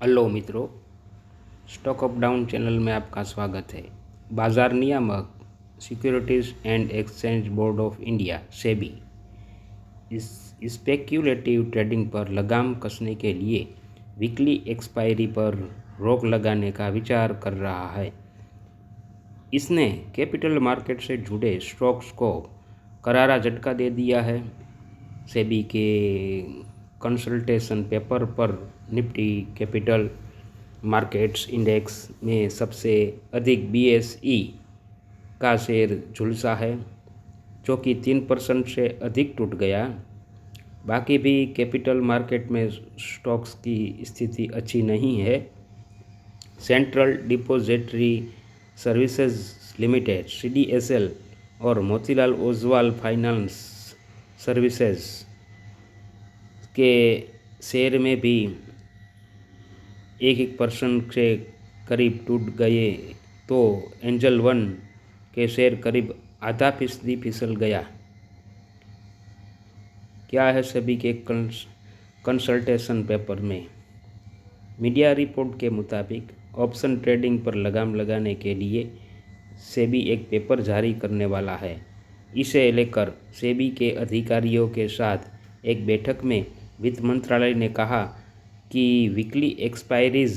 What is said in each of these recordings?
Hello मित्रों, stock up down channel में आपका स्वागत है। बाजार नियामक securities and exchange board of India SEBI इस स्पेक्यूलेटिव ट्रेडिंग पर लगाम कसने के लिए वीकली एक्सपायरी पर रोक लगाने का विचार कर रहा है। इसने कैपिटल मार्केट से जुड़े स्टॉक्स को करारा झटका दे दिया है। सेबी के कंसल्टेशन पेपर पर निफ्टी कैपिटल मार्केट्स इंडेक्स में सबसे अधिक बीएसई का शेयर झुलसा है, जो कि 3% से अधिक टूट गया। बाकी भी कैपिटल मार्केट में स्टॉक्स की स्थिति अच्छी नहीं है। Central depository services limited CDSL और मोतीलाल ओसवाल फाइनेंस सर्विसेज के शेयर में भी 1% से करीब टूट गए, तो एंजल वन के शेयर करीब आधा फीसदी फिसल गया। क्या है सभी के कंसल्टेशन पेपर में? मीडिया रिपोर्ट के मुताबिक ऑप्शन ट्रेडिंग पर लगाम लगाने के लिए सेबी एक पेपर जारी करने वाला है। इसे लेकर सेबी के अधिकारियों के साथ एक बैठक में वित्त मंत्रालय ने कहा कि वीकली एक्सपायरीज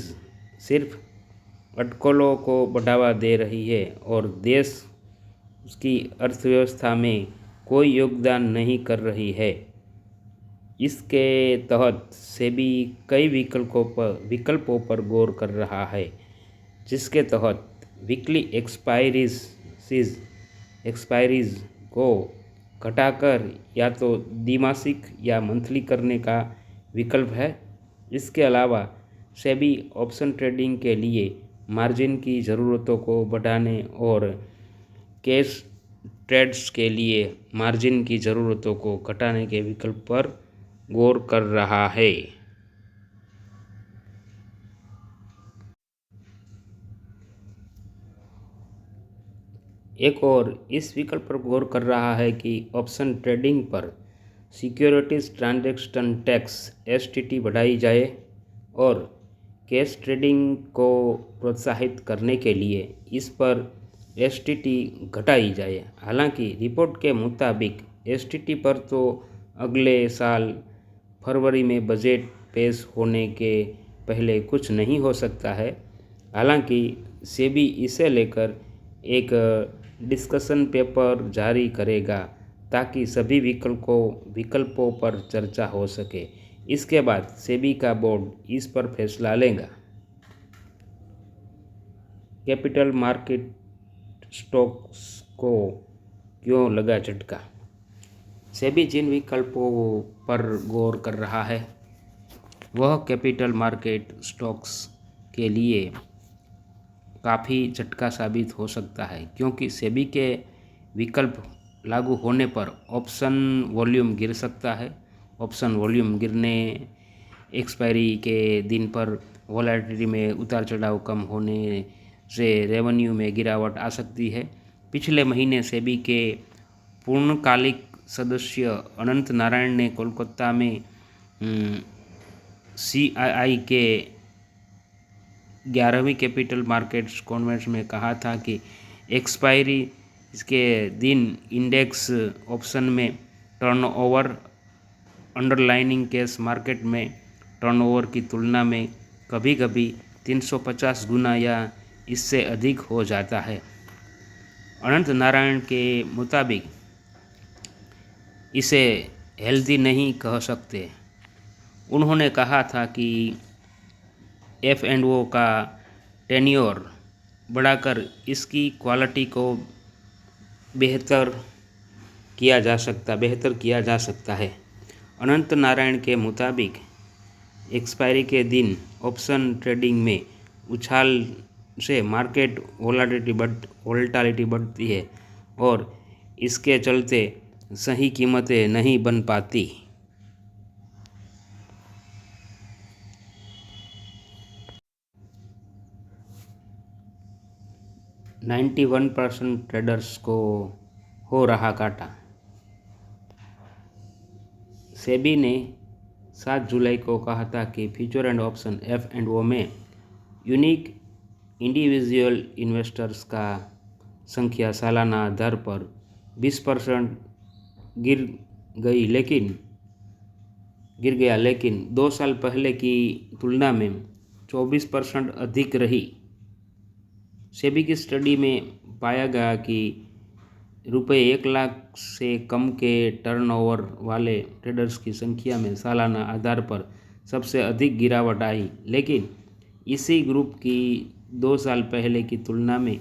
सिर्फ अटकलों को बढ़ावा दे रही है और देश उसकी अर्थव्यवस्था में कोई योगदान नहीं कर रही है। इसके तहत सेबी कई विकल्पों पर गौर कर रहा है, जिसके तहत वीकली एक्सपायरीज को घटाकर या तो द्विमासिक या मंथली करने का विकल्प है। इसके अलावा सेबी ऑप्शन ट्रेडिंग के लिए मार्जिन की ज़रूरतों को बढ़ाने और कैश ट्रेड्स के लिए मार्जिन की ज़रूरतों को घटाने के विकल्प पर गौर कर रहा है। एक और इस विकल्प पर गौर कर रहा है कि ऑप्शन ट्रेडिंग पर सिक्योरिटीज ट्रांजैक्शन टैक्स एसटीटी बढ़ाई जाए और कैश ट्रेडिंग को प्रोत्साहित करने के लिए इस पर एसटीटी घटाई जाए। हालांकि रिपोर्ट के मुताबिक एसटीटी पर तो अगले साल फरवरी में बजट पेश होने के पहले कुछ नहीं हो सकता है। हालांकि सेबी इसे लेकर एक डिस्कशन पेपर जारी करेगा ताकि सभी विकल्पों पर चर्चा हो सके। इसके बाद सेबी का बोर्ड इस पर फैसला लेगा। कैपिटल मार्केट स्टॉक्स को क्यों लगा झटका? सेबी जिन विकल्पों पर गौर कर रहा है वह कैपिटल मार्केट स्टॉक्स के लिए काफ़ी झटका साबित हो सकता है, क्योंकि सेबी के विकल्प लागू होने पर ऑप्शन वॉल्यूम गिर सकता है। ऑप्शन वॉल्यूम गिरने, एक्सपायरी के दिन पर वॉलेटिलिटी में उतार चढ़ाव कम होने से रेवेन्यू में गिरावट आ सकती है। पिछले महीने सेबी के पूर्णकालिक सदस्य अनंत नारायण ने कोलकाता में सीआईआई के 11वीं कैपिटल मार्केट्स कॉन्फ्रेंस में कहा था कि एक्सपायरी के दिन इंडेक्स ऑप्शन में टर्नओवर अंडरलाइनिंग कैश मार्केट में टर्नओवर की तुलना में कभी-कभी 350 गुना या इससे अधिक हो जाता है। अनंत नारायण के मुताबिक इसे हेल्दी नहीं कह सकते। उन्होंने कहा था कि F&O का टेन्योर बढ़ाकर इसकी क्वालिटी को बेहतर किया जा सकता है। अनंत नारायण के मुताबिक एक्सपायरी के दिन ऑप्शन ट्रेडिंग में उछाल से मार्केट वोलेटिलिटी बढ़ती है और इसके चलते सही कीमतें नहीं बन पाती। %91 ट्रेडर्स को हो रहा घाटा। सेबी ने 7 जुलाई को कहा था कि फ्यूचर एंड ऑप्शन F&O में यूनिक इंडिविजुअल इन्वेस्टर्स का संख्या सालाना आधार पर 20% गिर गया, लेकिन 2 साल पहले की तुलना में 24% अधिक रही। सेबी की स्टडी में पाया गया कि रुपये 1 लाख से कम के टर्नओवर वाले ट्रेडर्स की संख्या में सालाना आधार पर सबसे अधिक गिरावट आई, लेकिन इसी ग्रुप की 2 साल पहले की तुलना में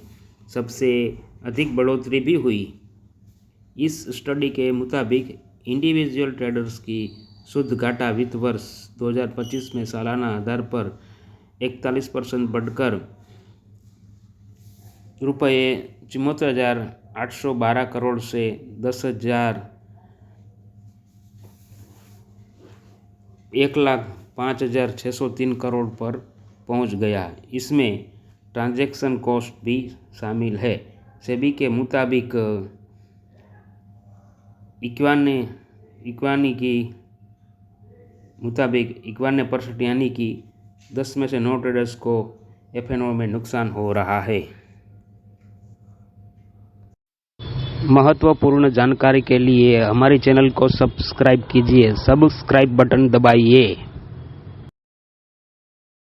सबसे अधिक बढ़ोतरी भी हुई। इस स्टडी के मुताबिक इंडिविजुअल ट्रेडर्स की शुद्ध घाटा वित्त वर्ष 2025 में सालाना आधार पर 41% बढ़कर रुपये 74,812 करोड़ से 1,05,603 करोड़ पर पहुंच गया। इसमें ट्रांजैक्शन कॉस्ट भी शामिल है। सेबी के मुताबिक 51% यानी कि 10 में से 9 ट्रेडर्स को F&O में नुकसान हो रहा है। महत्वपूर्ण जानकारी के लिए हमारे चैनल को सब्सक्राइब कीजिए, सब्सक्राइब बटन दबाइए।